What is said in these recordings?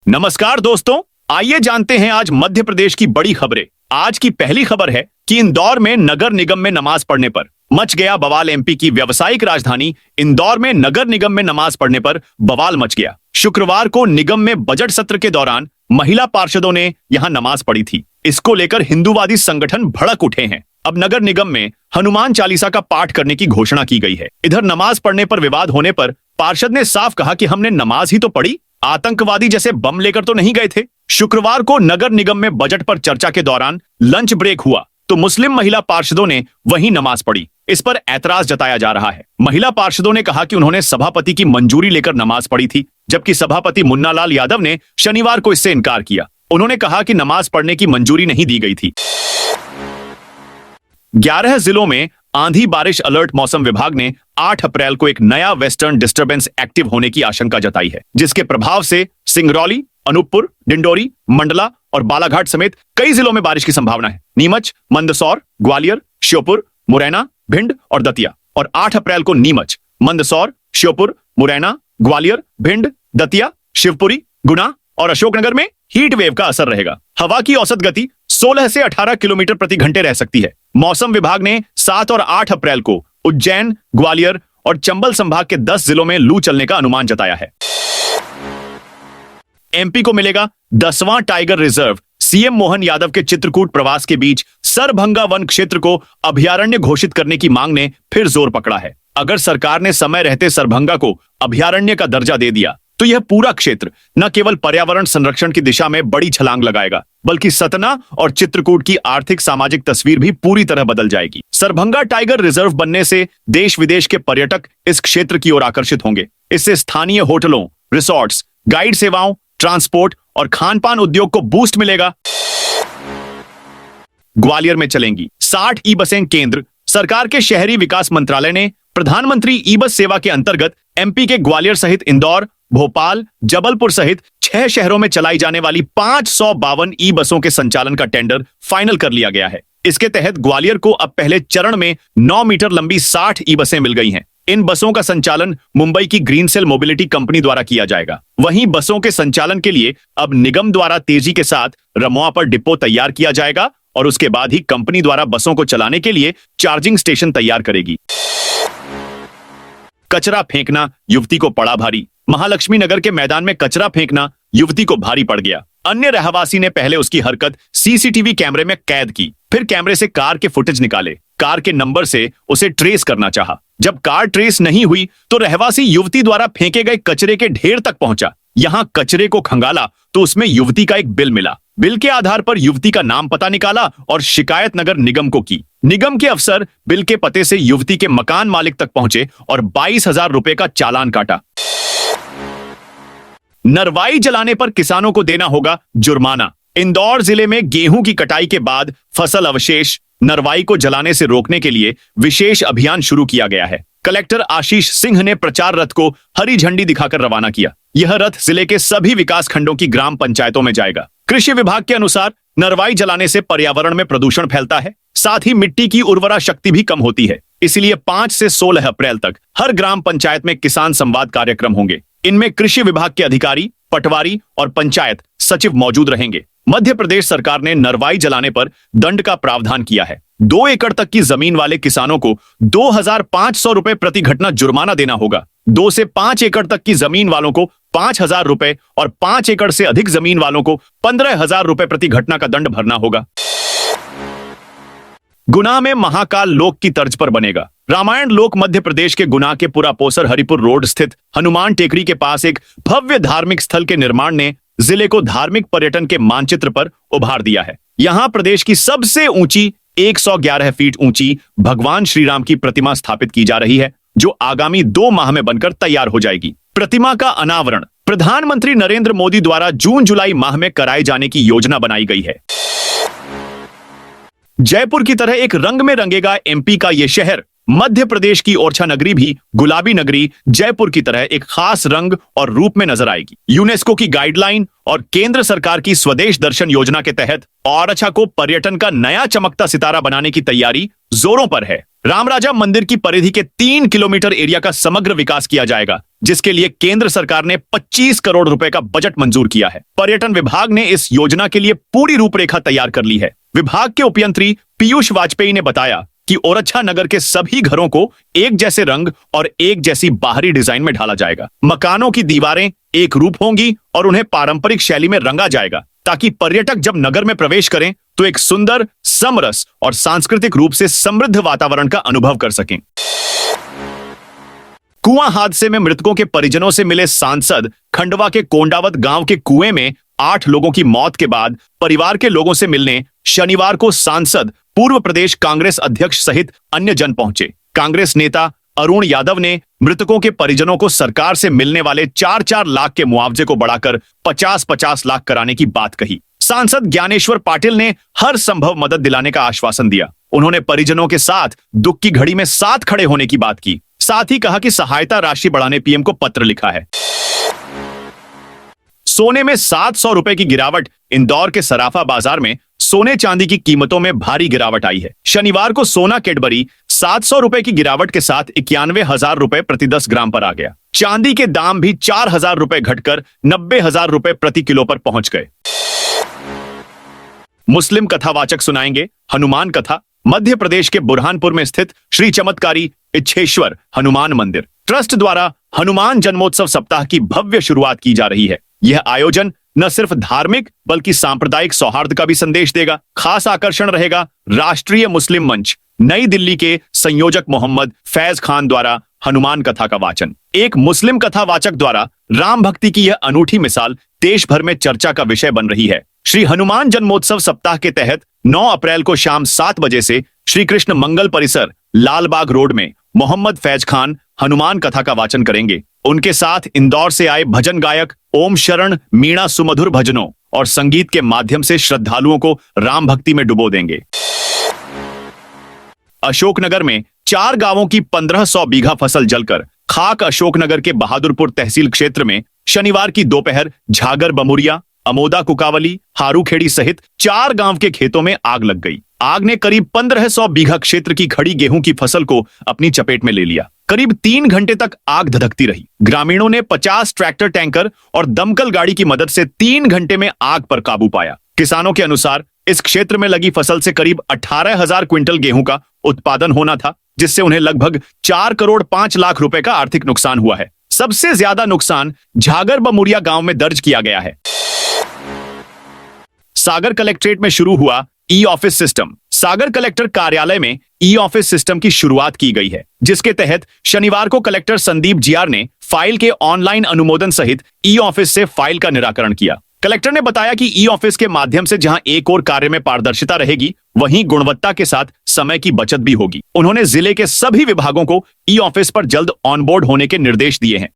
नमस्कार दोस्तों, आइए जानते हैं आज मध्य प्रदेश की बड़ी खबरें। आज की पहली खबर है कि इंदौर में नगर निगम में नमाज पढ़ने पर मच गया बवाल। एमपी की व्यावसायिक राजधानी इंदौर में नगर निगम में नमाज पढ़ने पर बवाल मच गया। शुक्रवार को निगम में बजट सत्र के दौरान महिला पार्षदों ने यहां नमाज पढ़ी थी। इसको लेकर हिंदूवादी संगठन भड़क उठे हैं। अब नगर निगम में हनुमान चालीसा का पाठ करने की घोषणा की गई है। इधर नमाज पढ़ने पर विवाद होने पर पार्षद ने साफ कहा कि हमने नमाज ही तो पढ़ी, आतंकवादी जैसे बम लेकर तो नहीं गए थे। शुक्रवार को नगर निगम में बजट पर चर्चा के दौरान लंच ब्रेक हुआ तो मुस्लिम महिला पार्षदों ने वहीं नमाज पढ़ी। इस पर ऐतराज जताया जा रहा है। महिला पार्षदों ने कहा कि उन्होंने सभापति की मंजूरी लेकर नमाज पढ़ी थी, जबकि सभापति मुन्नालाल यादव ने शनिवार को इससे इनकार किया। उन्होंने कहा कि नमाज पढ़ने की मंजूरी नहीं दी गई थी। 11 जिलों में आंधी बारिश अलर्ट। मौसम विभाग ने 8 अप्रैल को एक नया वेस्टर्न डिस्टर्बेंस एक्टिव होने की आशंका जताई है, जिसके प्रभाव से सिंगरौली, अनूपपुर, डिंडोरी, मंडला और बालाघाट समेत कई जिलों में बारिश की संभावना है। नीमच, मंदसौर, ग्वालियर, श्योपुर, मुरैना, भिंड और दतिया। और 8 अप्रैल को नीमच, मंदसौर, श्योपुर, मुरैना, ग्वालियर, भिंड, दतिया, शिवपुरी, गुना और अशोकनगर में हीट वेव का असर रहेगा। हवा की औसत गति 16 से 18 किलोमीटर प्रति घंटे रह सकती है। मौसम विभाग ने 7 और 8 अप्रैल को उज्जैन, ग्वालियर और चंबल संभाग के 10 जिलों में लू चलने का अनुमान जताया है। एमपी को मिलेगा 10वां tiger reserve. CM Mohan Yadav के चित्रकूट प्रवास के बीच सरभंगा वन क्षेत्र को अभयारण्य घोषित करने की मांग ने फिर जोर पकड़ा है। अगर सरकार ने समय रहते सरभंगा को अभयारण्य का दर्जा दे दिया तो यह पूरा क्षेत्र न केवल पर्यावरण संरक्षण की दिशा में बड़ी छलांग लगाएगा, बल्कि सतना और चित्रकूट की आर्थिक सामाजिक तस्वीर भी पूरी तरह बदल जाएगी। सरभंगा टाइगर रिजर्व बनने से देश विदेश के पर्यटक इस क्षेत्र की ओर आकर्षित होंगे। इससे स्थानीय होटलों, रिसोर्ट्स, गाइड सेवाओं, ट्रांसपोर्ट और खान पान उद्योग को बूस्ट मिलेगा। ग्वालियर में चलेंगी 60 ई बसें। केंद्र सरकार के शहरी विकास मंत्रालय ने प्रधानमंत्री ई बस सेवा के अंतर्गत एमपी के ग्वालियर सहित इंदौर, भोपाल, जबलपुर सहित 6 शहरों में चलाई जाने वाली 552 ई बसों के संचालन का टेंडर फाइनल कर लिया गया है। इसके तहत ग्वालियर को अब पहले चरण में 9 मीटर लंबी 60 ई बसें मिल गई हैं। इन बसों का संचालन मुंबई की ग्रीन सेल मोबिलिटी कंपनी द्वारा किया जाएगा। वहीं बसों के संचालन के लिए अब निगम द्वारा तेजी के साथ रमुआ पर डिपो तैयार किया जाएगा और उसके बाद ही कंपनी द्वारा बसों को चलाने के लिए चार्जिंग स्टेशन तैयार करेगी। कचरा फेंकना युवती को पड़ा भारी। महालक्ष्मी नगर के मैदान में कचरा फेंकना युवती को भारी पड़ गया। अन्य रहवासी ने पहले उसकी हरकत सीसीटीवी कैमरे में कैद की, फिर कैमरे से कार के फुटेज निकाले। कार के नंबर से उसे ट्रेस करना चाहा। जब कार ट्रेस नहीं हुई तो रहवासी युवती द्वारा फेंके गए कचरे के ढेर तक पहुंचा। यहां कचरे को खंगाला तो उसमें युवती का एक बिल मिला। बिल के आधार पर युवती का नाम पता निकाला और शिकायत नगर निगम को की। निगम के अफसर बिल के पते से युवती के मकान मालिक तक पहुंचे और 22,000 रुपए का चालान काटा। नरवाई जलाने पर किसानों को देना होगा जुर्माना। इंदौर जिले में गेहूं की कटाई के बाद फसल अवशेष नरवाई को जलाने से रोकने के लिए विशेष अभियान शुरू किया गया है। कलेक्टर आशीष सिंह ने प्रचार रथ को हरी झंडी दिखाकर रवाना किया। यह रथ जिले के सभी विकास खंडों की ग्राम पंचायतों में जाएगा। कृषि विभाग के अनुसार नरवाई जलाने से पर्यावरण में प्रदूषण फैलता है, साथ ही मिट्टी की उर्वरा शक्ति भी कम होती है। इसलिए 5 से 16 अप्रैल तक हर ग्राम पंचायत में किसान संवाद कार्यक्रम होंगे। इनमें कृषि विभाग के अधिकारी, पटवारी और पंचायत सचिव मौजूद रहेंगे। मध्य प्रदेश सरकार ने नरवाई जलाने पर दंड का प्रावधान किया है। 2 एकड़ तक की जमीन वाले किसानों को 2,500 रुपए प्रति घटना जुर्माना देना होगा। 2 से 5 एकड़ तक की जमीन वालों को 5,000 रुपए और 5 एकड़ से अधिक जमीन वालों को 15,000 रुपए प्रति घटना का दंड भरना होगा। गुना में महाकाल लोक की तर्ज पर बनेगा। रामायण लोक मध्य प्रदेश के गुना के पुरापोसर हरिपुर रोड स्थित हनुमान टेकरी के पास एक भव्य धार्मिक स्थल के निर्माण ने जिले को धार्मिक पर्यटन के मानचित्र पर उभार दिया है। यहाँ प्रदेश की सबसे ऊंची 111 फीट ऊंची भगवान श्री राम की प्रतिमा स्थापित की जा रही है, जो आगामी 2 माह में बनकर तैयार हो जाएगी। प्रतिमा का अनावरण प्रधानमंत्री नरेंद्र मोदी द्वारा जून-जुलाई माह में कराए जाने की योजना बनाई गई है। जयपुर की तरह एक रंग में रंगेगा एमपी का ये शहर। मध्य प्रदेश की ओरछा नगरी भी गुलाबी नगरी जयपुर की तरह एक खास रंग और रूप में नजर आएगी। यूनेस्को की गाइडलाइन और केंद्र सरकार की स्वदेश दर्शन योजना के तहत ओरछा को पर्यटन का नया चमकता सितारा बनाने की तैयारी जोरों पर है। रामराजा मंदिर की परिधि के 3 किलोमीटर एरिया का समग्र विकास किया जाएगा, जिसके लिए केंद्र सरकार ने 25 करोड़ रुपए का बजट मंजूर किया है। पर्यटन विभाग ने इस योजना के लिए पूरी रूपरेखा तैयार कर ली है। विभाग के उपयंत्री पीयूष वाजपेयी ने बताया कि ओरछा नगर के सभी घरों को एक जैसे रंग और एक जैसी बाहरी डिजाइन में ढाला जाएगा। मकानों की दीवारें एक रूप होंगी और उन्हें पारंपरिक शैली में रंगा जाएगा, ताकि पर्यटक जब नगर में प्रवेश करें तो एक सुंदर, समरस और सांस्कृतिक रूप से समृद्ध वातावरण का अनुभव कर सकें। कुआं हादसे में मृतकों के परिजनों से मिले सांसद खंडवा के कोंडावत गांव के कुएं में 8 लोगों की मौत के बाद परिवार के लोगों से मिलने शनिवार को सांसद, पूर्व प्रदेश कांग्रेस अध्यक्ष सहित अन्य जन पहुंचे। कांग्रेस नेता अरुण यादव ने मृतकों के परिजनों को सरकार से मिलने वाले 4-4 लाख के मुआवजे को बढ़ाकर 50-50 लाख कराने की बात कही। सांसद ज्ञानेश्वर पाटिल ने हर संभव मदद दिलाने का आश्वासन दिया। उन्होंने परिजनों के साथ दुख की घड़ी में साथ खड़े होने की बात की। साथ ही कहा कि सहायता राशि बढ़ाने पीएम को पत्र लिखा है। सोने में 700 रुपए की गिरावट। इंदौर के सराफा बाजार में सोने चांदी की कीमतों में भारी गिरावट आई है। शनिवार को सोना कैडबरी 700 रुपए की गिरावट के साथ 91,000 रुपए प्रति 10 ग्राम पर आ गया। चांदी के दाम भी 4,000 रुपए घटकर 90,000 रुपए प्रति किलो पर पहुंच गए। मुस्लिम कथावाचक सुनाएंगे हनुमान कथा। मध्य प्रदेश के बुरहानपुर में स्थित श्री चमत्कारी इच्छेश्वर हनुमान मंदिर ट्रस्ट द्वारा हनुमान जन्मोत्सव सप्ताह की भव्य शुरुआत की जा रही है। यह आयोजन न सिर्फ धार्मिक बल्कि सांप्रदायिक सौहार्द का भी संदेश देगा। खास आकर्षण रहेगा राष्ट्रीय मुस्लिम मंच नई दिल्ली के संयोजक मोहम्मद फैज खान द्वारा हनुमान कथा का वाचन। एक मुस्लिम कथावाचक द्वारा राम भक्ति की यह अनूठी मिसाल देश भर में चर्चा का विषय बन रही है। श्री हनुमान जन्मोत्सव सप्ताह के तहत 9 अप्रैल को शाम 7 बजे से श्री कृष्ण मंगल परिसर लालबाग रोड में मोहम्मद फैज खान हनुमान कथा का वाचन करेंगे। उनके साथ इंदौर से आए भजन गायक ओम शरण मीणा सुमधुर भजनों और संगीत के माध्यम से श्रद्धालुओं को राम भक्ति में डुबो देंगे। अशोकनगर में 4 गांवों की 1500 बीघा फसल जलकर खाक। अशोकनगर के बहादुरपुर तहसील क्षेत्र में शनिवार की दोपहर झागर बमुरिया, अमोदा कुकावली, हारूखेड़ी सहित 4 गांव के खेतों में आग लग गई। आग ने करीब 1500 बीघा क्षेत्र की खड़ी गेहूं की फसल को अपनी चपेट में ले लिया। करीब 3 घंटे तक आग धधकती रही। ग्रामीणों ने 50 ट्रैक्टर, टैंकर और दमकल गाड़ी की मदद से 3 घंटे में आग पर काबू पाया। किसानों के अनुसार इस क्षेत्र में लगी फसल से करीब 18,000 क्विंटल गेहूं का उत्पादन होना था, जिससे उन्हें लगभग 4 करोड़ 5 लाख रुपए का आर्थिक नुकसान हुआ है। सबसे ज्यादा नुकसान झागर बमुरिया गांव में दर्ज किया गया है। सागर कलेक्ट्रेट में शुरू हुआ ई ऑफिस सिस्टम। सागर कलेक्टर कार्यालय में ई ऑफिस सिस्टम की शुरुआत की गई है, जिसके तहत शनिवार को कलेक्टर संदीप जीआर ने फाइल के ऑनलाइन अनुमोदन सहित ई ऑफिस से फाइल का निराकरण किया। कलेक्टर ने बताया कि ई ऑफिस के माध्यम से जहां एक और कार्य में पारदर्शिता रहेगी, वहीं गुणवत्ता के साथ समय की बचत भी होगी। उन्होंने जिले के सभी विभागों को ई ऑफिस पर जल्द ऑनबोर्ड होने के निर्देश दिए हैं।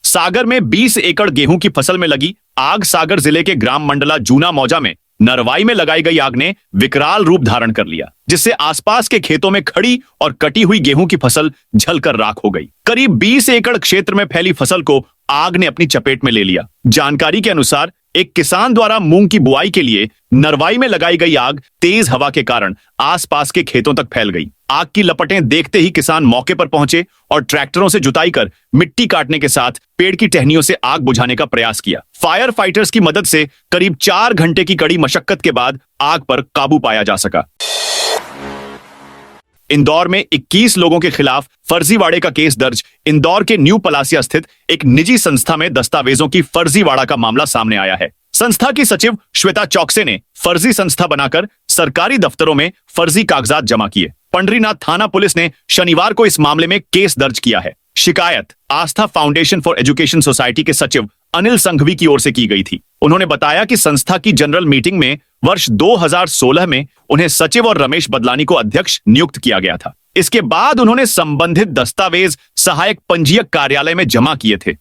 सागर में 20 एकड़ गेहूं की फसल में लगी आग। सागर जिले के ग्राम मंडला जूना मौजा में नरवाई में लगाई गई आग ने विकराल रूप धारण कर लिया, जिससे आसपास के खेतों में खड़ी और कटी हुई गेहूं की फसल जलकर राख हो गई। करीब 20 एकड़ क्षेत्र में फैली फसल को आग ने अपनी चपेट में ले लिया। जानकारी के अनुसार एक किसान द्वारा मूंग की बुआई के लिए नरवाई में लगाई गई आग तेज हवा के कारण आसपास के खेतों तक फैल गई। आग की लपटें देखते ही किसान मौके पर पहुंचे और ट्रैक्टरों से जुताई कर मिट्टी काटने के साथ पेड़ की टहनियों से आग बुझाने का प्रयास किया। फायर फाइटर्स की मदद से करीब 4 घंटे की कड़ी मशक्कत के बाद आग पर काबू पाया जा सका। इंदौर में 21 लोगों के खिलाफ फर्जीवाड़े का केस दर्ज। इंदौर के न्यू पलासिया स्थित एक निजी संस्था में दस्तावेजों की फर्जीवाड़ा का मामला सामने आया है। संस्था की सचिव श्वेता चौकसे ने फर्जी संस्था बनाकर सरकारी दफ्तरों में फर्जी कागजात जमा किए। पंडरीनाथ थाना पुलिस ने शनिवार को इस मामले में केस दर्ज किया है। शिकायत आस्था फाउंडेशन फॉर एजुकेशन सोसाइटी के सचिव अनिल संघवी की ओर से की गई थी। उन्होंने बताया कि संस्था की जनरल मीटिंग में वर्ष 2016 में उन्हें सचिव और रमेश बदलानी को अध्यक्ष नियुक्त किया गया था। इसके बाद उन्होंने संबंधित दस्तावेज सहायक पंजीयक कार्यालय में जमा किए थे।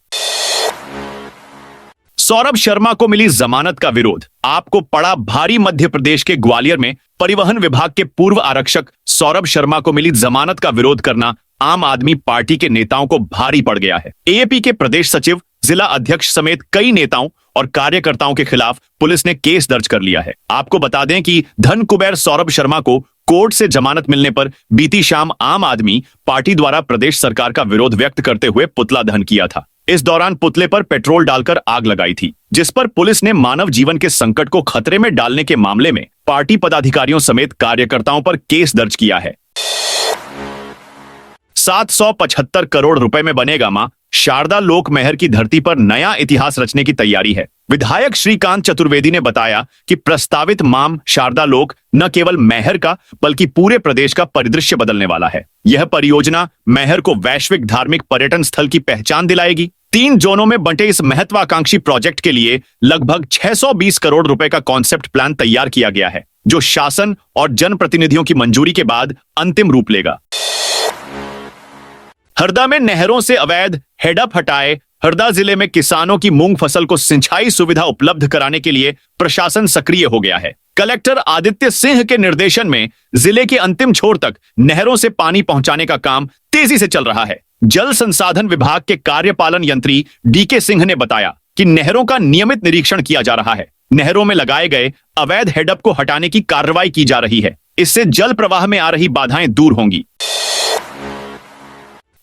सौरभ शर्मा को मिली जमानत का विरोध। आपको पड़ा भारी। मध्य प्रदेश के ग्वालियर में परिवहन विभाग के पूर्व आरक्षक सौरभ शर्मा को मिली जमानत का विरोध करना आम आदमी पार्टी के नेताओं को भारी पड़ गया है। एएपी के प्रदेश सचिव, जिला अध्यक्ष समेत कई नेताओं और कार्यकर्ताओं के खिलाफ पुलिस ने केस दर्ज कर लिया है। आपको बता दें कि धन कुबेर सौरभ शर्मा को कोर्ट से जमानत मिलने पर बीती शाम आम आदमी पार्टी द्वारा प्रदेश सरकार का विरोध व्यक्त करते हुए पुतला दहन किया था। इस दौरान पुतले पर पेट्रोल डालकर आग लगाई थी, जिस पर पुलिस ने मानव जीवन के संकट को खतरे में डालने के मामले में पार्टी पदाधिकारियों समेत कार्यकर्ताओं पर केस दर्ज किया है। 775 करोड़ रुपए में बनेगा मां शारदा लोक महर की धरती पर नया इतिहास रचने की तैयारी है। विधायक श्रीकांत चतुर्वेदी ने बताया कि प्रस्तावित मां शारदा लोक न केवल महर का बल्कि पूरे प्रदेश का परिदृश्य बदलने वाला है। यह परियोजना महर को वैश्विक धार्मिक पर्यटन स्थल की पहचान दिलाएगी। 3 जोनों में बंटे इस महत्वाकांक्षी प्रोजेक्ट के लिए लगभग 620 करोड़ रुपए का कॉन्सेप्ट प्लान तैयार किया गया है, जो शासन और जनप्रतिनिधियों की मंजूरी के बाद अंतिम रूप लेगा। हरदा में नहरों से अवैध हेडअप हटाए। हरदा जिले में किसानों की मूंग फसल को सिंचाई सुविधा उपलब्ध कराने के लिए प्रशासन सक्रिय हो गया है। कलेक्टर आदित्य सिंह के निर्देशन में जिले के अंतिम छोर तक नहरों से पानी पहुंचाने का काम तेजी से चल रहा है। जल संसाधन विभाग के कार्यपालन यंत्री डीके सिंह ने बताया कि नहरों का नियमित निरीक्षण किया जा रहा है। नहरों में लगाए गए अवैध हेडअप को हटाने की कार्रवाई की जा रही है। इससे जल प्रवाह में आ रही बाधाएं दूर होंगी।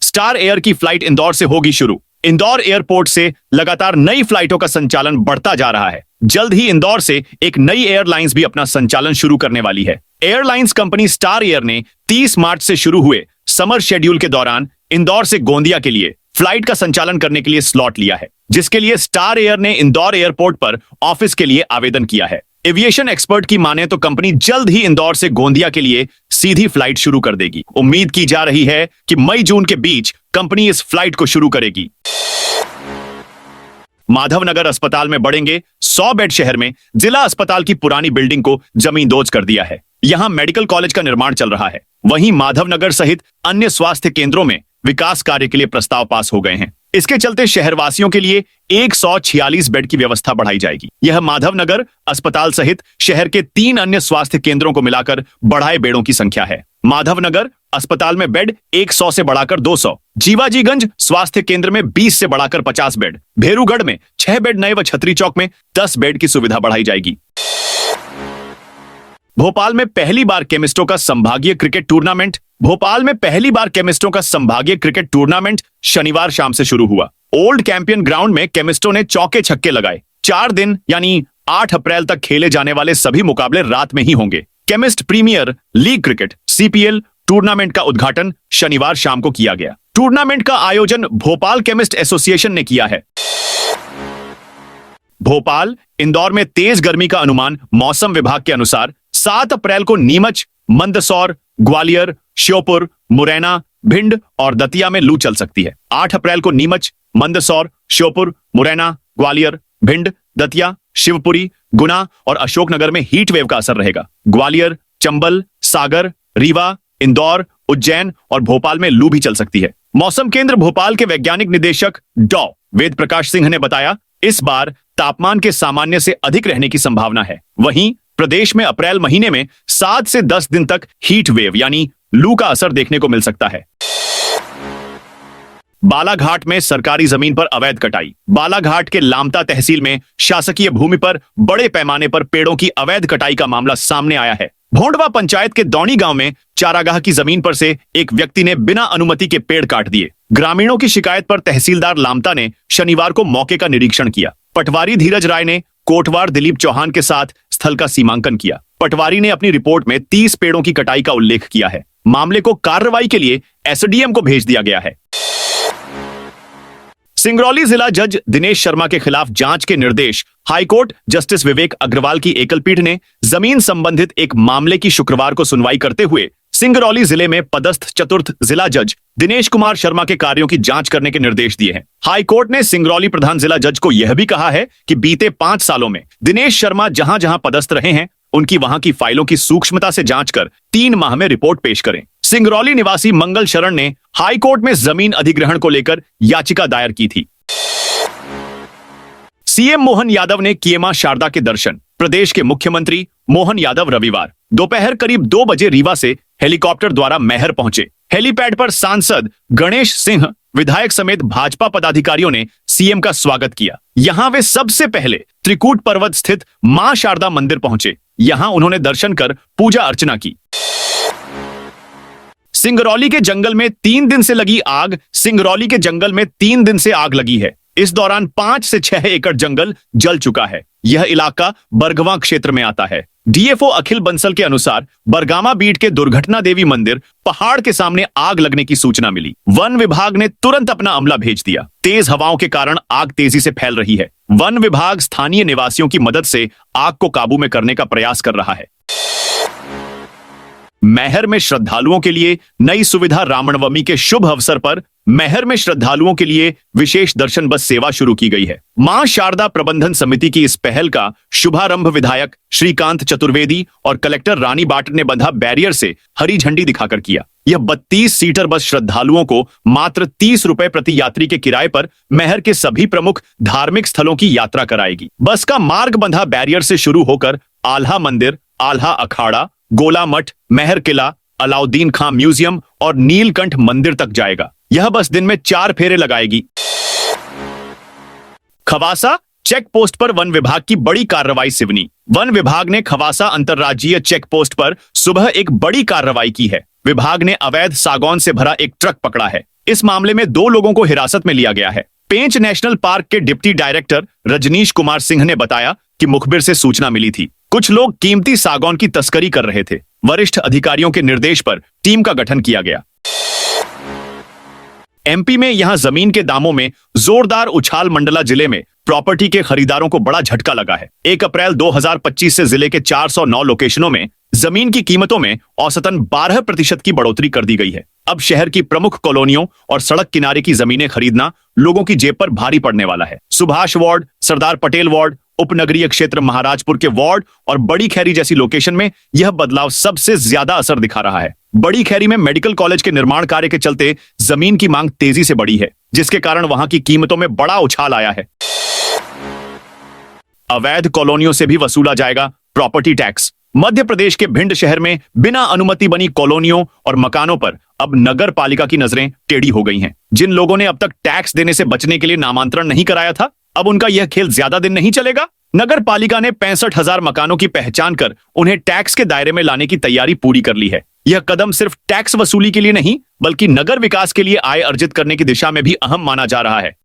स्टार एयर की फ्लाइट इंदौर से होगी शुरू। इंदौर एयरपोर्ट से लगातार नई फ्लाइटों का संचालन बढ़ता जा रहा है। जल्द ही इंदौर से एक नई एयरलाइंस भी अपना संचालन शुरू करने वाली है। एयरलाइंस कंपनी स्टार एयर ने 30 मार्च से शुरू हुए समर शेड्यूल के दौरान इंदौर से गोंदिया के लिए फ्लाइट का संचालन करने के लिए स्लॉट लिया है, जिसके लिए स्टार एयर ने इंदौर एयरपोर्ट पर ऑफिस के लिए आवेदन किया है। एविएशन एक्सपर्ट की माने तो कंपनी जल्द ही इंदौर से गोंदिया के लिए सीधी फ्लाइट शुरू कर देगी। उम्मीद की जा रही है कि मई जून के बीच कंपनी इस फ्लाइट को शुरू करेगी। माधवनगर अस्पताल में बढ़ेंगे 100 बेड। शहर में जिला अस्पताल की पुरानी बिल्डिंग को जमींदोज कर दिया है। यहां मेडिकल कॉलेज का निर्माण चल रहा है। वहीं माधवनगर सहित अन्य स्वास्थ्य केंद्रों में विकास कार्य के लिए प्रस्ताव पास हो गए हैं। इसके चलते शहरवासियों के लिए 146 बेड की व्यवस्था बढ़ाई जाएगी। यह माधवनगर अस्पताल सहित शहर के 3 अन्य स्वास्थ्य केंद्रों को मिलाकर बढ़ाए बेडों की संख्या है। माधवनगर अस्पताल में बेड 100 से बढ़ाकर 200, जीवाजीगंज स्वास्थ्य केंद्र में 20 से बढ़ाकर 50 बेड, भेरूगढ़ में 6 बेड नए व छतरी चौक में 10 बेड की सुविधा बढ़ाई जाएगी। भोपाल में पहली बार केमिस्टों का संभागीय क्रिकेट टूर्नामेंट। भोपाल में पहली बार केमिस्टों का संभागीय क्रिकेट टूर्नामेंट शनिवार शाम से शुरू हुआ। ओल्ड कैंपियन ग्राउंड में केमिस्टों ने चौके छक्के लगाए। 4 दिन यानी 8 अप्रैल तक खेले जाने वाले सभी मुकाबले रात में ही होंगे। Chemist premier league cricket CPL tournament का उद्घाटन शनिवार शाम को किया गया। टूर्नामेंट का आयोजन भोपाल केमिस्ट एसोसिएशन ने किया है। भोपाल इंदौर में तेज गर्मी का अनुमान। मौसम विभाग के अनुसार 7 अप्रैल को नीमच, मंदसौर, ग्वालियर, श्योपुर, मुरैना, भिंड और दतिया में लू चल सकती है। 8 अप्रैल को नीमच, मंदसौर, श्योपुर, मुरैना, ग्वालियर, भिंड, दतिया, शिवपुरी, गुना और अशोकनगर में हीट वेव का असर रहेगा। ग्वालियर, चंबल, सागर, रीवा, इंदौर, उज्जैन और भोपाल में लू भी चल सकती है। मौसम केंद्र भोपाल के वैज्ञानिक निदेशक डॉ वेद प्रकाश सिंह ने बताया, इस बार तापमान के सामान्य से अधिक रहने की संभावना है। वहीं प्रदेश में अप्रैल महीने में 7 से 10 दिन तक हीट वेव यानी लू का असर देखने को मिल सकता है। बालाघाट में सरकारी जमीन पर अवैध कटाई। बालाघाट के लामता तहसील में शासकीय भूमि पर बड़े पैमाने पर पेड़ों की अवैध कटाई का मामला सामने आया है। भोंडवा पंचायत के दौनी गांव में चारागाह की जमीन पर से एक व्यक्ति ने बिना अनुमति के पेड़ काट दिए। ग्रामीणों की शिकायत पर तहसीलदार लामता ने शनिवार को मौके का निरीक्षण किया। पटवारी धीरज राय ने कोटवार दिलीप चौहान के साथ स्थल का सीमांकन किया। पटवारी ने अपनी रिपोर्ट में 30 पेड़ों की कटाई का उल्लेख किया है। मामले को कार्रवाई के लिए SDM को भेज दिया गया है। सिंगरौली जिला जज दिनेश शर्मा के खिलाफ जांच के निर्देश हाईकोर्ट जस्टिस विवेक अग्रवाल की एकल पीठ ने जमीन संबंधित एक मामले की शुक्रवार को सुनवाई करते हुए सिंगरौली जिले में पदस्थ चतुर्थ जिला जज दिनेश कुमार शर्मा के कार्यों की जांच करने के निर्देश दिए हैं। हाईकोर्ट ने सिंगरौली प्रधान जिला जज को यह भी कहा है कि बीते 5 सालों में दिनेश शर्मा जहां जहां पदस्थ रहे हैं उनकी वहां की फाइलों की सूक्ष्मता से जांच कर 3 माह में रिपोर्ट पेश करें। सिंगरौली निवासी मंगल शरण ने हाईकोर्ट में जमीन अधिग्रहण को लेकर याचिका दायर की थी। सीएम मोहन यादव ने किए मां शारदा के दर्शन। प्रदेश के मुख्यमंत्री मोहन यादव रविवार दोपहर करीब 2 बजे रीवा से हेलीकॉप्टर द्वारा मैहर पहुंचे। हेलीपैड पर सांसद गणेश सिंह, विधायक समेत भाजपा पदाधिकारियों ने सीएम का स्वागत किया। यहां वे सबसे पहले त्रिकूट पर्वत स्थित मां शारदा मंदिर पहुंचे। यहां उन्होंने दर्शन कर पूजा अर्चना की। सिंगरौली के जंगल में 3 दिन से लगी आग। सिंगरौली के जंगल में 3 दिन से आग लगी है। इस दौरान 5 से 6 एकड़ जंगल जल चुका है। यह इलाका बरगवां क्षेत्र में आता है। डीएफओ अखिल बंसल के अनुसार बरगामा बीट के दुर्घटना देवी मंदिर पहाड़ के सामने आग लगने की सूचना मिली। वन विभाग ने तुरंत अपना अमला भेज दिया। तेज हवाओं के कारण आग तेजी से फैल रही है। वन विभाग स्थानीय निवासियों की मदद से आग को काबू में करने का प्रयास कर रहा है। मैहर में श्रद्धालुओं के लिए नई सुविधा। रामनवमी के शुभ अवसर पर मैहर में श्रद्धालुओं के लिए विशेष दर्शन बस सेवा शुरू की गई है। मां शारदा प्रबंधन समिति की इस पहल का शुभारंभ विधायक श्रीकांत चतुर्वेदी और कलेक्टर रानी बाट ने बंधा बैरियर से हरी झंडी दिखाकर किया। यह 32 सीटर बस श्रद्धालुओं को मात्र 30 रुपए प्रति यात्री के किराए पर मैहर के सभी प्रमुख धार्मिक स्थलों की यात्रा कराएगी। बस का मार्ग बंधा बैरियर से शुरू होकर आल्हा मंदिर, आल्हा अखाड़ा, गोला मठ, मैहर किला, अलाउद्दीन खां म्यूजियम और नीलकंठ मंदिर तक जाएगा। यह बस दिन में 4 फेरे लगाएगी। खवासा चेक पोस्ट पर वन विभाग की बड़ी कार्रवाई। सिवनी वन विभाग ने खवासा अंतर्राज्यीय चेक पोस्ट पर सुबह एक बड़ी कार्रवाई की है। विभाग ने अवैध सागौन से भरा एक ट्रक पकड़ा है। इस मामले में 2 लोगों को हिरासत में लिया गया है। पेंच नेशनल पार्क के डिप्टी डायरेक्टर रजनीश कुमार सिंह ने बताया कि मुखबिर से सूचना मिली थी। कुछ लोग कीमती सागौन की तस्करी कर रहे थे। वरिष्ठ अधिकारियों के निर्देश पर टीम का गठन किया गया। एमपी में यहां जमीन के दामों में जोरदार उछाल। मंडला जिले में प्रॉपर्टी के खरीदारों को बड़ा झटका लगा है। 1 अप्रैल 2025 से जिले के 409 लोकेशनों में जमीन की कीमतों में औसतन 12% की बढ़ोतरी कर दी गई है। अब शहर की प्रमुख कॉलोनियों और सड़क किनारे की जमीनें खरीदना लोगों की जेब पर भारी पड़ने वाला है। सुभाष वार्ड, सरदार पटेल वार्ड, उपनगरीय क्षेत्र महाराजपुर के वार्ड और बड़ी खैरी जैसी लोकेशन में यह बदलाव सबसे ज्यादा असर दिखा रहा है। बड़ी खैरी में मेडिकल कॉलेज के निर्माण कार्य के चलते जमीन की मांग तेजी से बढ़ी है, जिसके कारण वहां की कीमतों में बड़ा उछाल आया है। अवैध कॉलोनियों से भी वसूला जाएगा प्रॉपर्टी टैक्स। मध्य प्रदेश के भिंड शहर में बिना अनुमति बनी कॉलोनियों और मकानों पर अब नगर पालिका की नजरें टेढ़ी हो गई हैं। जिन लोगों ने अब तक टैक्स देने से बचने के लिए नामांतरण नहीं कराया था, अब उनका यह खेल ज्यादा दिन नहीं चलेगा। नगर पालिका ने 65,000 मकानों की पहचान कर उन्हें टैक्स के दायरे में लाने की तैयारी पूरी कर ली है। यह कदम सिर्फ टैक्स वसूली के लिए नहीं, बल्कि नगर विकास के लिए आय अर्जित करने की दिशा में भी अहम माना जा रहा है।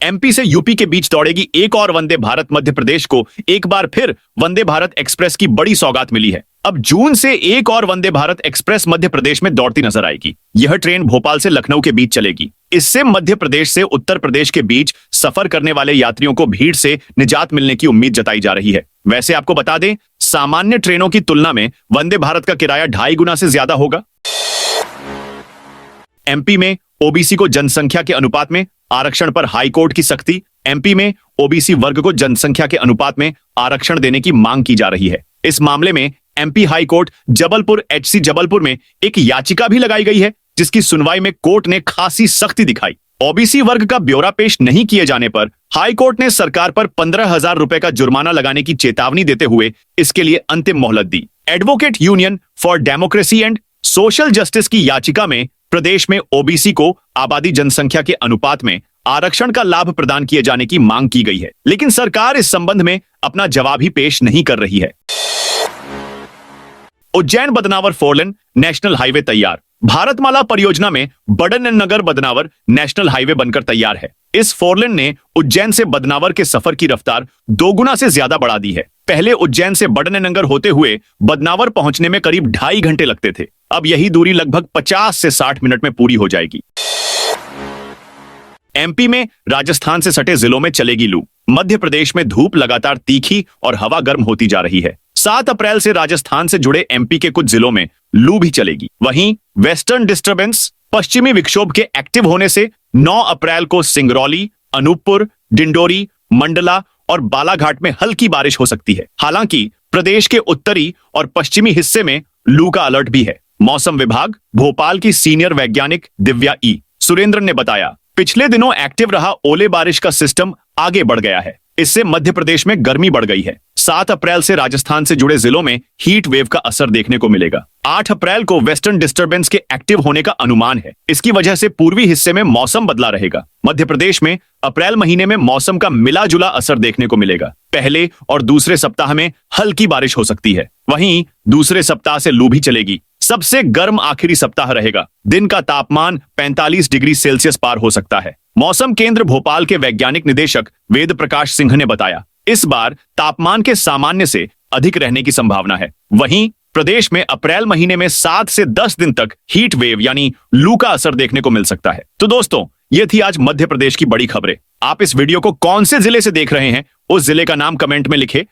एमपी से यूपी के बीच दौड़ेगी एक और वंदे भारत। मध्य प्रदेश को एक बार फिर वंदे भारत एक्सप्रेस की बड़ी सौगात मिली है। अब जून से एक और वंदे भारत एक्सप्रेस मध्य प्रदेश में दौड़ती नजर आएगी। यह ट्रेन भोपाल से लखनऊ के बीच चलेगी। इससे मध्य प्रदेश से उत्तर प्रदेश के बीच सफर करने वाले यात्रियों को भीड़ से निजात मिलने की उम्मीद जताई जा रही है। वैसे आपको बता दें, सामान्य ट्रेनों की तुलना में वंदे भारत का किराया 2.5 गुना से ज्यादा होगा। एमपी में ओबीसी को जनसंख्या के अनुपात में आरक्षण पर हाईकोर्ट की सख्ती। एमपी में ओबीसी वर्ग को जनसंख्या के अनुपात में आरक्षण देने की मांग की जा रही है। इस मामले में MP high court Jabalpur HC Jabalpur में एक याचिका भी लगाई गई है, जिसकी सुनवाई में कोर्ट ने खासी सख्ती दिखाई। ओबीसी वर्ग का ब्यौरा पेश नहीं किए जाने पर हाईकोर्ट ने सरकार पर 15,000 रुपए का जुर्माना लगाने की चेतावनी देते हुए इसके लिए अंतिम मोहलत दी। Advocate union for democracy and social justice की याचिका में प्रदेश में ओबीसी को आबादी जनसंख्या के अनुपात में आरक्षण का लाभ प्रदान किए जाने की मांग की गई है, लेकिन सरकार इस संबंध में अपना जवाब ही पेश नहीं कर रही है। उज्जैन बदनावर 4 नेशनल हाईवे तैयार। भारतमाला परियोजना में बड़न नगर बदनावर नेशनल हाईवे बनकर तैयार है। इस 4 ने उज्जैन से बदनावर के सफर की रफ्तार 2 गुना से ज्यादा बढ़ा दी है। पहले उज्जैन से बड़न नगर होते हुए बदनावर पहुंचने में करीब 2.5 घंटे लगते थे। अब यही दूरी लगभग 50 से 60 मिनट में पूरी हो जाएगी। एमपी में राजस्थान से सटे जिलों में चलेगी लू। मध्य प्रदेश में धूप लगातार तीखी और हवा गर्म होती जा रही है। 7 अप्रैल से राजस्थान से जुड़े एमपी के कुछ जिलों में लू भी चलेगी। वहीं वेस्टर्न डिस्टर्बेंस पश्चिमी विक्षोभ के एक्टिव होने से 9 अप्रैल को सिंगरौली, अनूपपुर, डिंडोरी, मंडला और बालाघाट में हल्की बारिश हो सकती है। हालांकि प्रदेश के उत्तरी और पश्चिमी हिस्से में लू का अलर्ट भी है। मौसम विभाग भोपाल की सीनियर वैज्ञानिक दिव्या सुरेंद्रन ने बताया, पिछले दिनों एक्टिव रहा ओले बारिश का सिस्टम आगे बढ़ गया है। इससे मध्य प्रदेश में गर्मी बढ़ गई है। 7 अप्रैल से राजस्थान से जुड़े जिलों में हीट वेव का असर देखने को मिलेगा। 8 अप्रैल को वेस्टर्न डिस्टर्बेंस के एक्टिव होने का अनुमान है। इसकी वजह से पूर्वी हिस्से में मौसम बदला रहेगा। मध्य प्रदेश में अप्रैल महीने में मौसम का मिला जुला असर देखने को मिलेगा। पहले और दूसरे सप्ताह में हल्की बारिश हो सकती है। वहीं दूसरे सप्ताह से लू भी चलेगी। सबसे गर्म आखिरी सप्ताह रहेगा। दिन का तापमान 45 डिग्री सेल्सियस पार हो सकता है। मौसम केंद्र भोपाल के वैज्ञानिक निदेशक वेद प्रकाश सिंह ने बताया, इस बार तापमान के सामान्य से अधिक रहने की संभावना है। वहीं प्रदेश में अप्रैल महीने में 7 से 10 दिन तक हीट वेव यानी लू का असर देखने को मिल सकता है। तो दोस्तों, ये थी आज मध्य प्रदेश की बड़ी खबरें। आप इस वीडियो को कौन से जिले से देख रहे हैं, उस जिले का नाम कमेंट में लिखें।